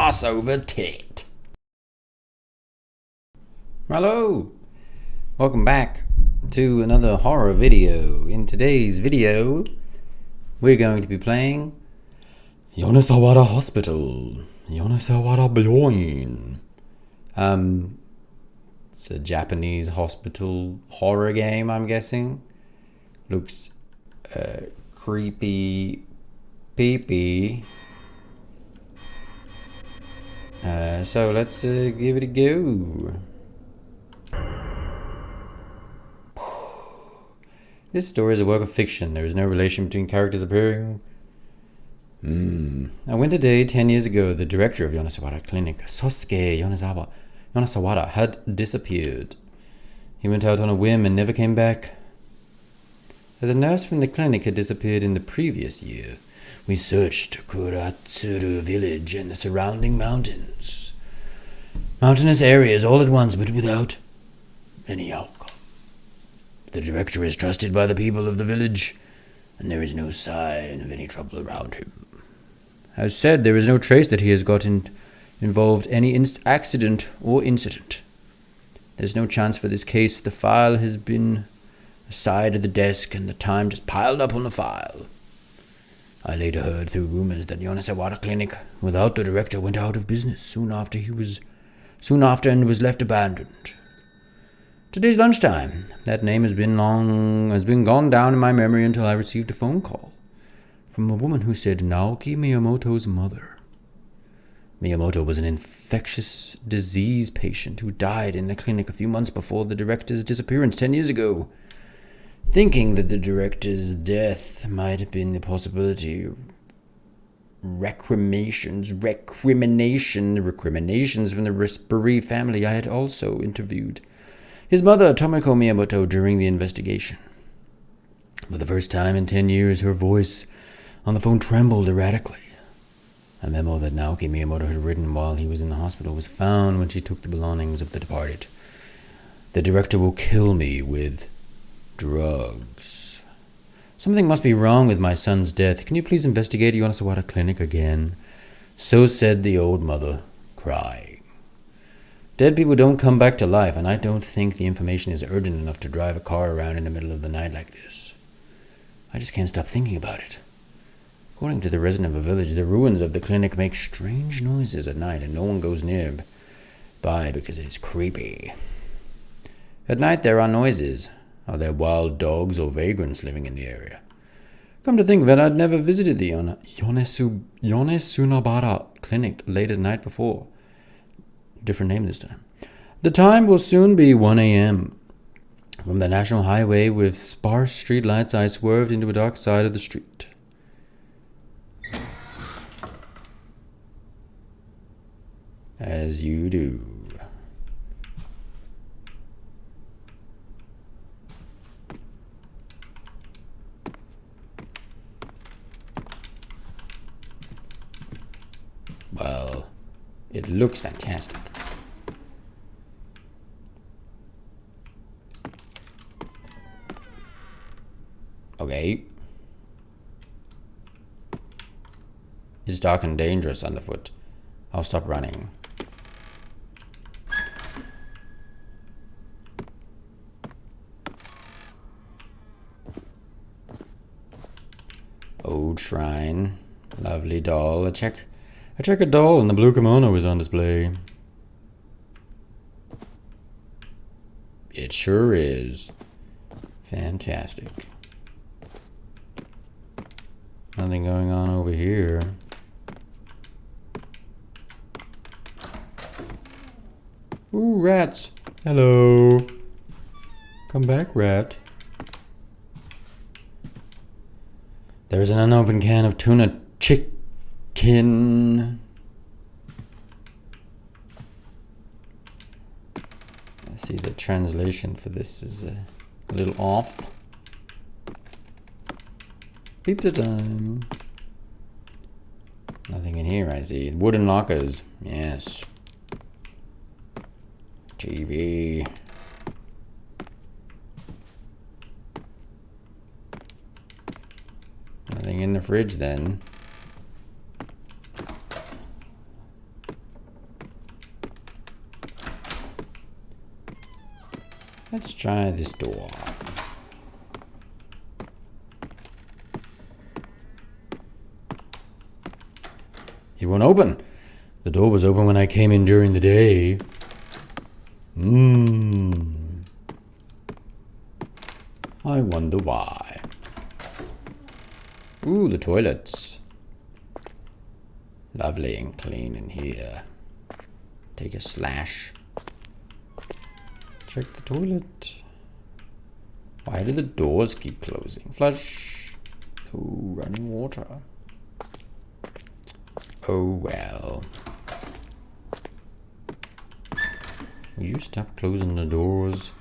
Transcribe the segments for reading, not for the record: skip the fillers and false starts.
ass over tit. Hello, welcome back to another horror video. In today's video, we're going to be playing Yonesawara Hospital. Yonesawara Byoin. It's a Japanese hospital horror game, I'm guessing. Looks creepy peepee. So let's give it a go. This story is a work of fiction. There is no relation between characters appearing. I went a day 10 years ago. The director of Yonesawara Clinic, Sosuke Yonesawara, had disappeared. He went out on a whim and never came back. As a nurse from the clinic had disappeared in the previous year, we searched Kuratsuru village and the surrounding mountains. Mountainous areas all at once, but without any outcome. The director is trusted by the people of the village, and there is no sign of any trouble around him. As said, there is no trace that he has gotten involved any accident or incident. There's no chance for this case. The file has been aside of the desk, and the time just piled up on the file. I later heard through rumors that Yonesawara Clinic, without the director, went out of business soon after and was left abandoned. Today's lunchtime. That name has been gone down in my memory until I received a phone call from a woman who said Naoki Miyamoto's mother. Miyamoto was an infectious disease patient who died in the clinic a few months before the director's disappearance 10 years ago. Thinking that the director's death might have been the possibility, recriminations from the Risperi family, I had also interviewed his mother, Tomiko Miyamoto, during the investigation. For the first time in 10 years, her voice on the phone trembled erratically. A memo that Naoki Miyamoto had written while he was in the hospital was found when she took the belongings of the departed. The director will kill me with drugs. Something must be wrong with my son's death. Can you please investigate Yonesawara Clinic again? So said the old mother, crying. Dead people don't come back to life, and I don't think the information is urgent enough to drive a car around in the middle of the night like this. I just can't stop thinking about it. According to the resident of a village, the ruins of the clinic make strange noises at night, and no one goes nearby because it is creepy. At night there are noises. Are there wild dogs or vagrants living in the area? Come to think of it, I'd never visited the Yonesunabara Clinic late at night before. Different name this time. The time will soon be 1 a.m. From the national highway with sparse street lights, I swerved into a dark side of the street. As you do. Well, it looks fantastic. Okay. It's dark and dangerous underfoot. I'll stop running. Old shrine. Lovely doll. A checkered doll in the blue kimono is on display. It sure is. Fantastic. Nothing going on over here. Ooh, rats. Hello. Come back, rat. There's an unopened can of tuna chicken. I see the translation for this is a little off. Pizza time. Nothing in here, I see. Wooden lockers. Yes. TV. Nothing in the fridge then. Let's try this door. It won't open. The door was open when I came in during the day. I wonder why. Ooh, the toilets. Lovely and clean in here. Take a slash. Check the toilet. Why do the doors keep closing? Flush. Oh, running water. Oh well. Will you stop closing the doors?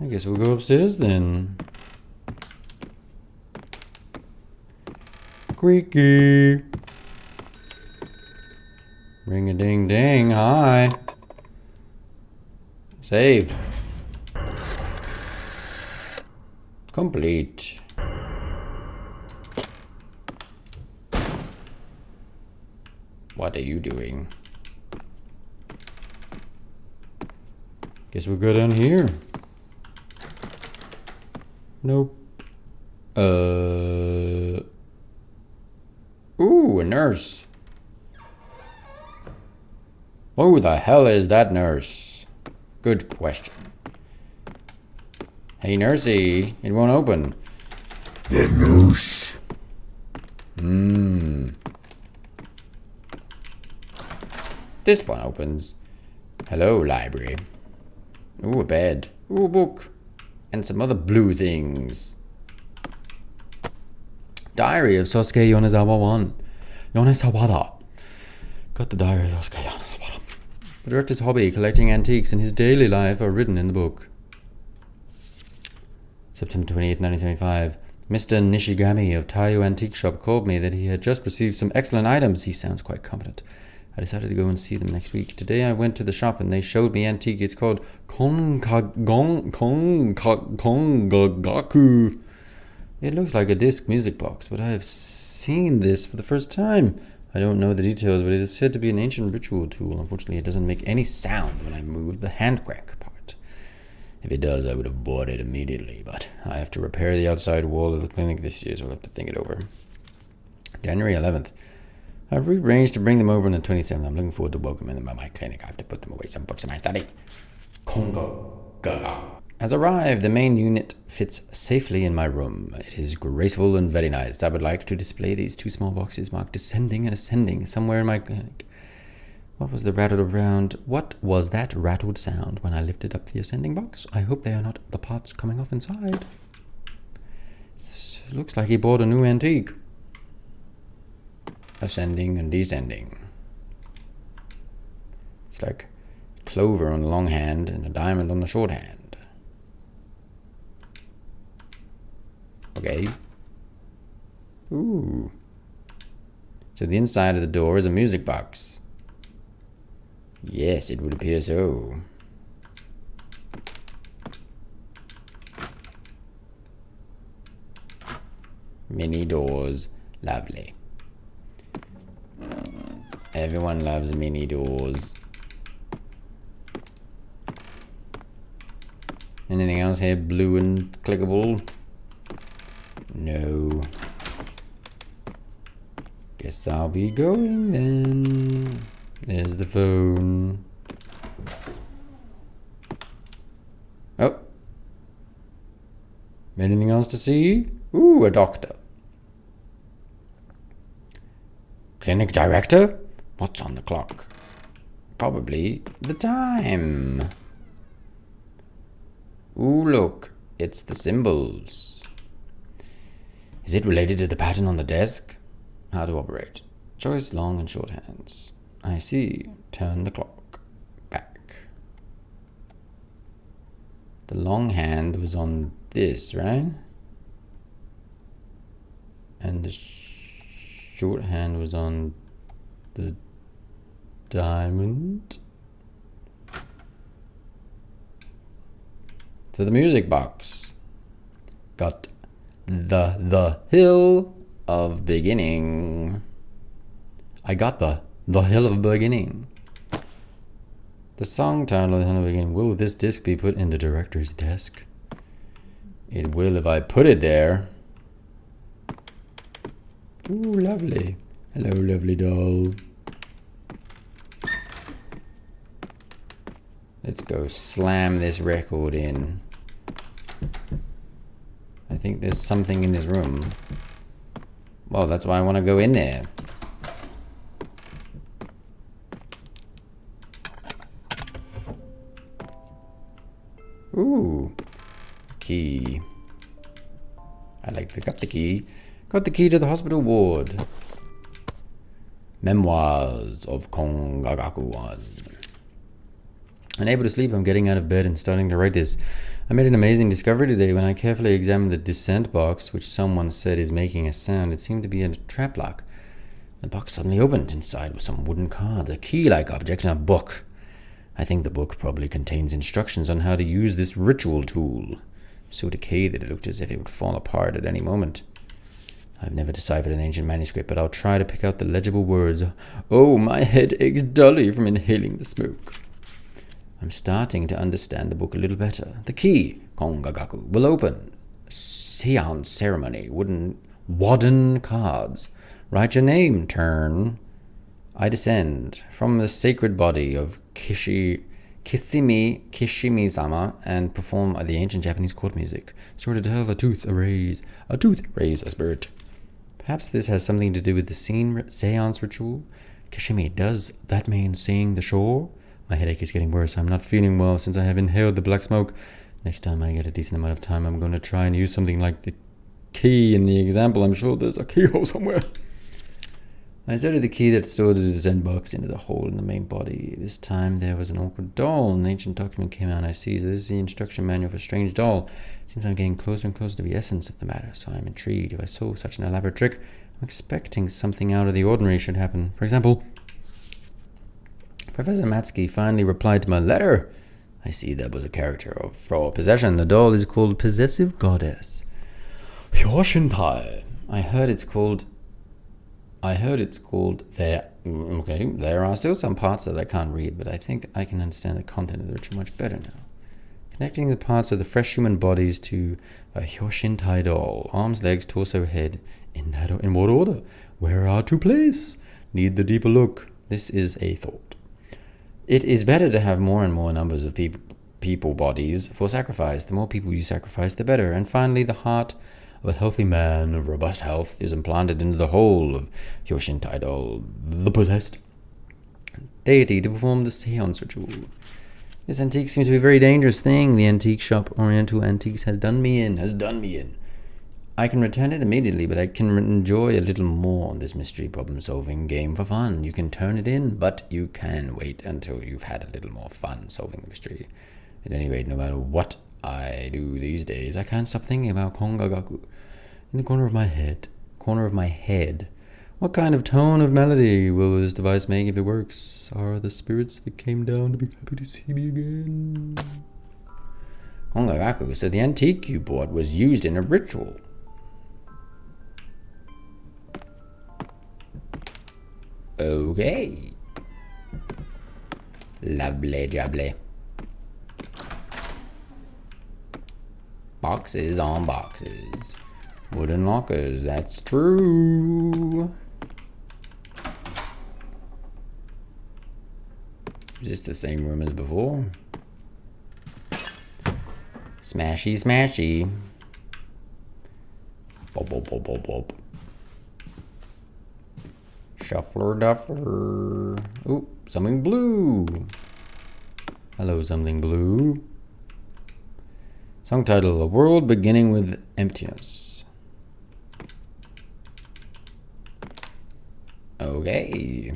I guess we'll go upstairs then. Creaky. Ring a ding ding. Hi. Save. Complete. What are you doing? Guess we'll go down here. Nope. Ooh, a nurse. Who the hell is that nurse? Good question. Hey, nursey, it won't open. The nurse. This one opens. Hello, library. Ooh, a bed. Ooh, a book. And some other blue things. Diary of Sosuke Yonesawara 1. Yonesawara. Got the diary of Sosuke Yonesawara. The director's hobby, collecting antiques, and his daily life are written in the book. September 28th, 1975. Mr. Nishigami of Taiyo Antique Shop called me that he had just received some excellent items. He sounds quite competent. I decided to go and see them next week. Today I went to the shop and they showed me antique. It's called Kongagaku. It looks like a disc music box, but I have seen this for the first time. I don't know the details, but it is said to be an ancient ritual tool. Unfortunately, it doesn't make any sound when I move the hand crank part. If it does, I would have bought it immediately, but I have to repair the outside wall of the clinic this year, so I'll have to think it over. January 11th. I've rearranged to bring them over on the 27th. I'm looking forward to welcoming them at my clinic. I have to put them away some books in my study. Kongo Gaga has arrived. The main unit fits safely in my room. It is graceful and very nice. I would like to display these two small boxes marked descending and ascending somewhere in my clinic. What was that rattled sound when I lifted up the ascending box? I hope they are not the parts coming off inside. This looks like he bought a new antique. Ascending and descending. It's like clover on the long hand and a diamond on the short hand. Okay. Ooh. So the inside of the door is a music box. Yes, it would appear so. Mini doors. Lovely. Everyone loves mini doors. Anything else here blue and clickable? No. Guess I'll be going then. There's the phone. Oh. Anything else to see? Ooh, a doctor. Clinic director? What's on the clock? Probably the time. Ooh, look. It's the symbols. Is it related to the pattern on the desk? How to operate. Choice long and short hands. I see. Turn the clock back. The long hand was on this, right? And the short hand was on the diamond. To the music box. Got the hill of beginning. I got the hill of beginning. The song title of the begin. Will this disc be put in the director's desk? It will if I put it there. Ooh, lovely. Hello, lovely doll. Let's go slam this record in. I think there's something in this room. Well, that's why I want to go in there. Ooh. Key. I'd like to pick up the key. Got the key to the hospital ward. Memoirs of Kongagaku-wan. Unable to sleep, I'm getting out of bed and starting to write this. I made an amazing discovery today when I carefully examined the dissent box, which someone said is making a sound. It seemed to be a trap lock. The box suddenly opened. Inside was some wooden cards, a key-like object, and a book. I think the book probably contains instructions on how to use this ritual tool. So decayed that it looked as if it would fall apart at any moment. I've never deciphered an ancient manuscript, but I'll try to pick out the legible words. Oh, my head aches dully from inhaling the smoke. I'm starting to understand the book a little better. The key, Kongagaku, will open. Seance ceremony, wooden cards. Write your name, turn. I descend from the sacred body of Kishimi-sama and perform the ancient Japanese court music. Sort of tell a tooth raise a spirit. Perhaps this has something to do with the seance ritual. Kishimi, does that mean seeing the shore? My headache is getting worse. I'm not feeling well since I have inhaled the black smoke. Next time I get a decent amount of time, I'm going to try and use something like the key in the example. I'm sure there's a keyhole somewhere. I inserted the key that stored the descent box into the hole in the main body. This time there was an awkward doll. An ancient document came out and I see this is the instruction manual for a strange doll. It seems I'm getting closer and closer to the essence of the matter, so I'm intrigued. If I saw such an elaborate trick, I'm expecting something out of the ordinary should happen. For example, Professor Matsky finally replied to my letter. I see that was a character for possession. The doll is called Possessive Goddess. Hyoshintai. I heard it's called there. Okay, there are still some parts that I can't read, but I think I can understand the content of the ritual much better now. Connecting the parts of the fresh human bodies to a Hyoshintai doll. Arms, legs, torso, head. In what order? Where are to place? Need the deeper look. This is a thought. It is better to have more and more numbers of people bodies for sacrifice. The more people you sacrifice, the better. And finally, the heart of a healthy man of robust health is implanted into the whole of Hyoshintai doll, the possessed deity, to perform the seance ritual. This antique seems to be a very dangerous thing. The antique shop, Oriental Antiques, has done me in. I can return it immediately, but I can enjoy a little more on this mystery problem-solving game for fun. You can turn it in, but you can wait until you've had a little more fun solving the mystery. At any rate, no matter what I do these days, I can't stop thinking about Kongagaku. In the corner of my head. What kind of tone of melody will this device make if it works? Are the spirits that came down to be happy to see me again? Kongagaku, so the antique you bought was used in a ritual. Okay. Lovely jubbly. Boxes on boxes. Wooden lockers, that's true. Is this the same room as before? Smashy, smashy. Bop, bop, bop, bop, bop. Shuffler duffler. Ooh, something blue. Hello, something blue. Song title, A World Beginning with Emptiness. Okay.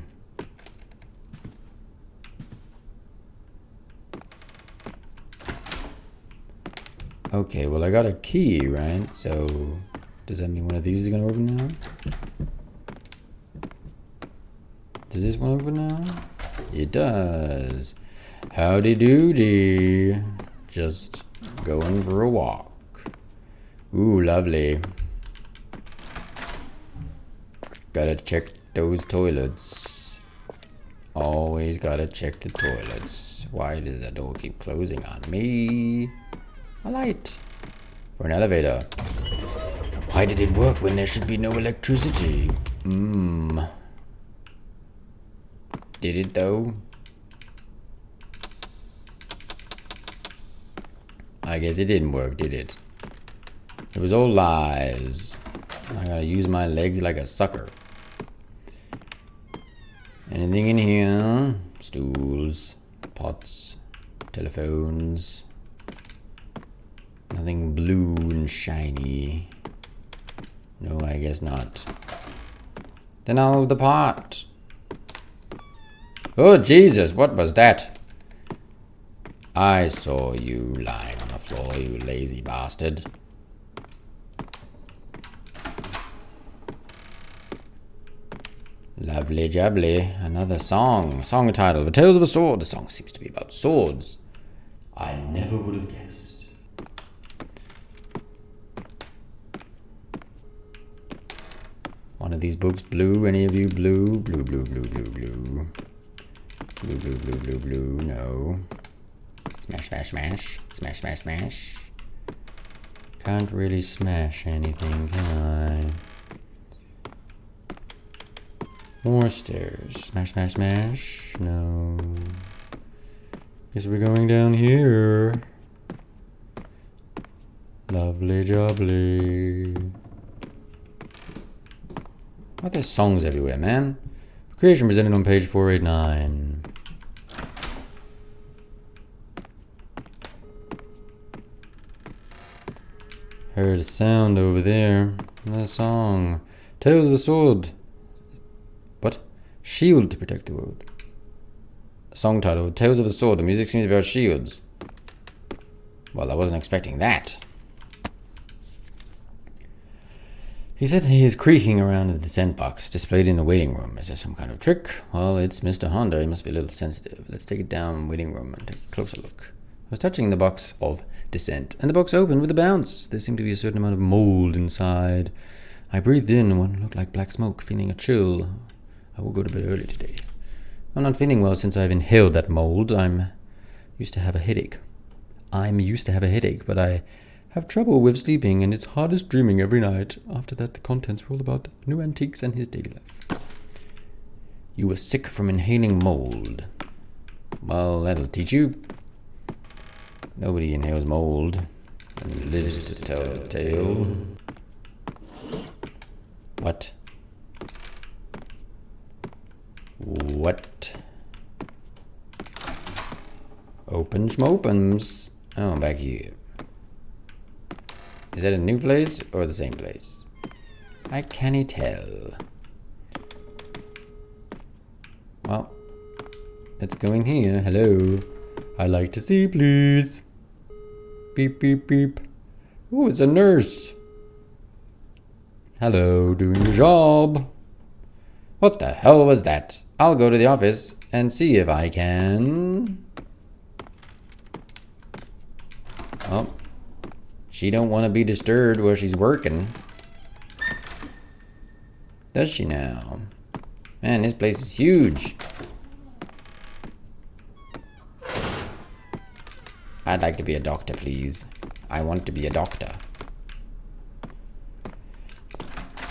Okay, well I got a key, right? So, does that mean one of these is gonna open now? Does this one open now? It does. Howdy doody. Just going for a walk. Ooh, lovely. Gotta check those toilets. Always gotta check the toilets. Why does the door keep closing on me? A light. For an elevator. Why did it work when there should be no electricity? Did it though? I guess it didn't work, did it? It was all lies. I gotta use my legs like a sucker. Anything in here? Stools, pots, telephones. Nothing blue and shiny. No, I guess not. Then I'll depart. Oh, Jesus, what was that? I saw you lying on the floor, you lazy bastard. Lovely jubbly. Another song. Song title, The Tales of a Sword. The song seems to be about swords. I never would have guessed. One of these books blue. Any of you blue? Blue, blue, blue, blue, blue. Blue, blue, blue, blue, blue. No. Smash, smash, smash. Smash, smash, smash. Can't really smash anything, can I? More stairs. Smash, smash, smash. No. Guess we're going down here. Lovely jubbly. Why are there songs everywhere, man? Creation presented on page 489. Heard a sound over there. Another song. Tales of the Sword. What? Shield to protect the world. Song title, Tales of the Sword. The music seems to be about shields. Well, I wasn't expecting that. He said he is creaking around the descent box displayed in the waiting room. Is there some kind of trick? Well, it's Mr. Honda. He must be a little sensitive. Let's take it down waiting room and take a closer look. I was touching the box of descent, and the box opened with a bounce. There seemed to be a certain amount of mold inside. I breathed in what looked like black smoke, feeling a chill. I will go to bed early today. I'm not feeling well since I've inhaled that mold. I'm used to have a headache, but I have trouble with sleeping, and it's hardest dreaming every night. After that, the contents were all about new antiques and his daily life. You were sick from inhaling mold. Well, that'll teach you. Nobody inhales mold and lives to tell the tale. What? What? Open schmopens. Oh, I'm back here. Is that a new place or the same place? I can't tell. Well, let's go in here. Hello. I'd like to see, please. Beep, beep, beep. Oh, it's a nurse. Hello, doing your job. What the hell was that? I'll go to the office and see if I can. Oh, she don't want to be disturbed while she's working. Does she now? Man, this place is huge. I'd like to be a doctor, please. I want to be a doctor.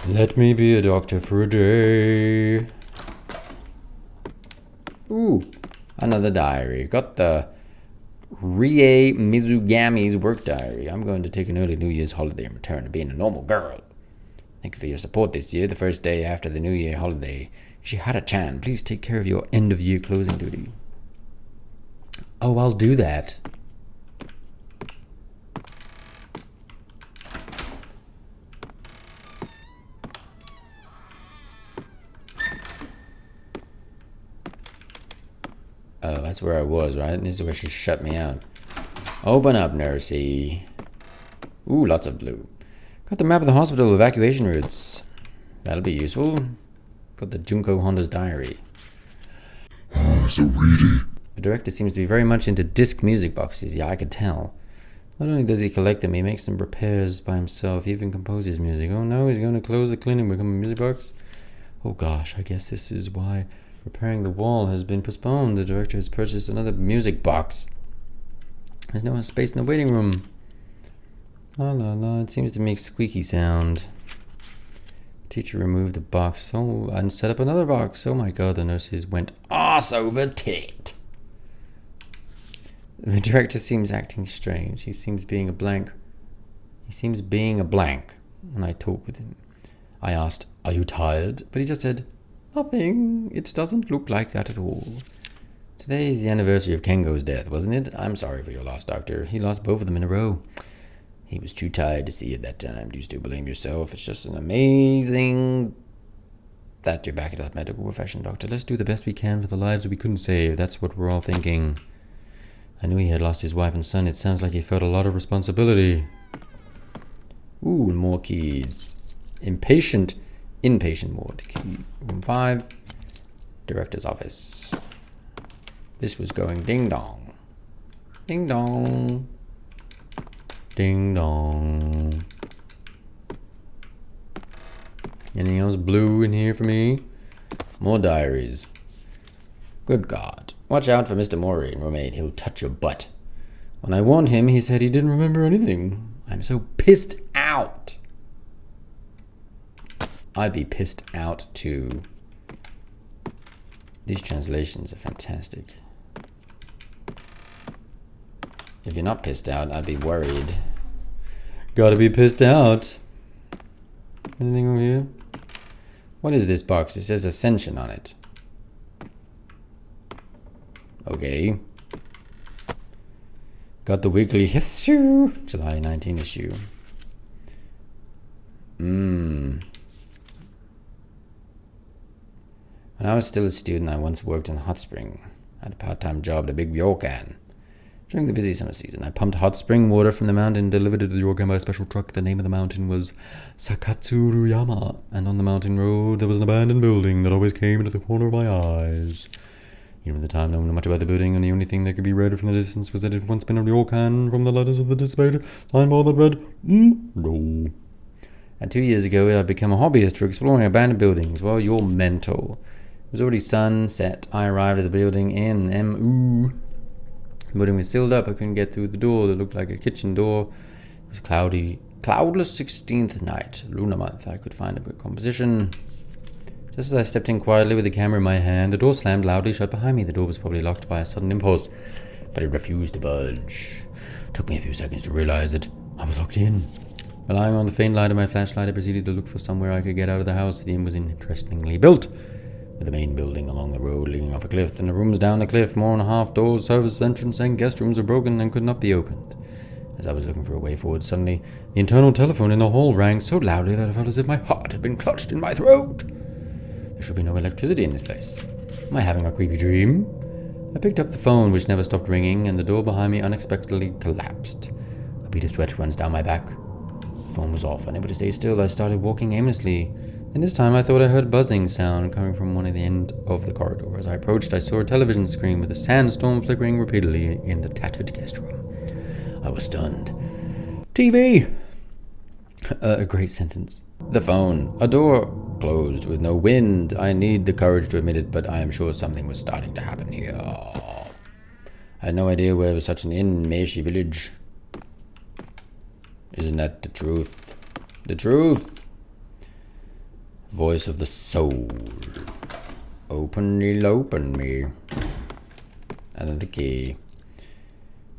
Let me be a doctor for a day. Ooh, another diary. Got the Rie Mizugami's work diary. I'm going to take an early New Year's holiday and return to being a normal girl. Thank you for your support this year. The first day after the New Year holiday, Shihara-chan, please take care of your end-of-year closing duty. Oh, I'll do that. Oh, that's where I was, right? This is where she shut me out. Open up, nursey. Ooh, lots of blue. Got the map of the hospital evacuation routes. That'll be useful. Got the Junko Honda's diary. Oh, so reedy. The director seems to be very much into disc music boxes. Yeah, I could tell. Not only does he collect them, he makes some repairs by himself. He even composes music. Oh no, he's going to close the clinic and become a music box? Oh gosh, I guess this is why Repairing the wall has been postponed. The director has purchased another music box. There's no space in the waiting room. La la la, it seems to make squeaky sound. Teacher removed the box and set up another box. Oh my god, the nurses went arse over tit. The director seems acting strange. He seems being a blank when I talk with him. I asked, "Are you tired?" But he just said, "Nothing. It doesn't look like that at all." Today is the anniversary of Kengo's death, wasn't it? I'm sorry for your loss, Doctor. He lost both of them in a row. He was too tired to see at that time. Do you still blame yourself? It's just an amazing that you're back into that medical profession, Doctor. Let's do the best we can for the lives that we couldn't save. That's what we're all thinking. I knew he had lost his wife and son. It sounds like he felt a lot of responsibility. Ooh, more keys. Inpatient ward. Key. Room 5. Director's office. This was going ding dong. Ding dong. Ding dong. Anything else blue in here for me? More diaries. Good God. Watch out for Mr. Mori and roommate. He'll touch your butt. When I warned him, he said he didn't remember anything. I'm so pissed out. I'd be pissed out too. These translations are fantastic. If you're not pissed out, I'd be worried. Gotta be pissed out. Anything over here? What is this box? It says Ascension on it. Okay. Got the weekly issue. July 19 issue. When I was still a student, I once worked in a hot spring. I had a part-time job at a big ryokan. During the busy summer season, I pumped hot spring water from the mountain and delivered it to the ryokan by a special truck. The name of the mountain was Sakatsuruyama, and on the mountain road there was an abandoned building that always came into the corner of my eyes. Even at the time, no one knew much about the building, and the only thing that could be read from the distance was that it had once been a ryokan from the letters of the dissipated signboard that read, no. And 2 years ago, I became a hobbyist for exploring abandoned buildings. Well, you're mental. It was already sunset. I arrived at the building in M.U. The building was sealed up. I couldn't get through the door that looked like a kitchen door. It was cloudy. Cloudless 16th night, lunar month. I could find a good composition. Just as I stepped in quietly with the camera in my hand, the door slammed loudly shut behind me. The door was probably locked by a sudden impulse, but it refused to budge. It took me a few seconds to realize that I was locked in. Relying on the faint light of my flashlight, I proceeded to look for somewhere I could get out of the house. The inn was interestingly built, with the main building along the road leading off a cliff, and the rooms down the cliff, more than half doors, service entrance, and guest rooms were broken and could not be opened. As I was looking for a way forward, suddenly the internal telephone in the hall rang so loudly that I felt as if my heart had been clutched in my throat. There should be no electricity in this place. Am I having a creepy dream? I picked up the phone, which never stopped ringing, and the door behind me unexpectedly collapsed. A bead of sweat runs down my back. The phone was off. Unable to stay still, I started walking aimlessly. And this time I thought I heard a buzzing sound coming from one at the end of the corridor. As I approached, I saw a television screen with a sandstorm flickering repeatedly in the tattered guest room. I was stunned. TV! A great sentence. The phone. A door closed with no wind. I need the courage to admit it, but I am sure something was starting to happen here. I had no idea where was such an inn in Meishi village. Isn't that the truth? The truth! Voice of the soul. Open me. And then the key.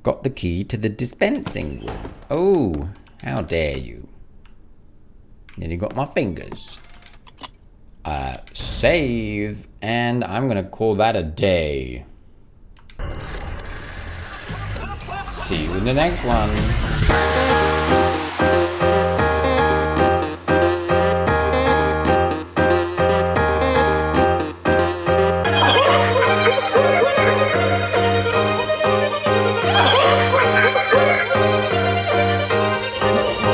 Got the key to the dispensing room. Oh, how dare you. Nearly got my fingers. Save, and I'm gonna call that a day. See you in the next one.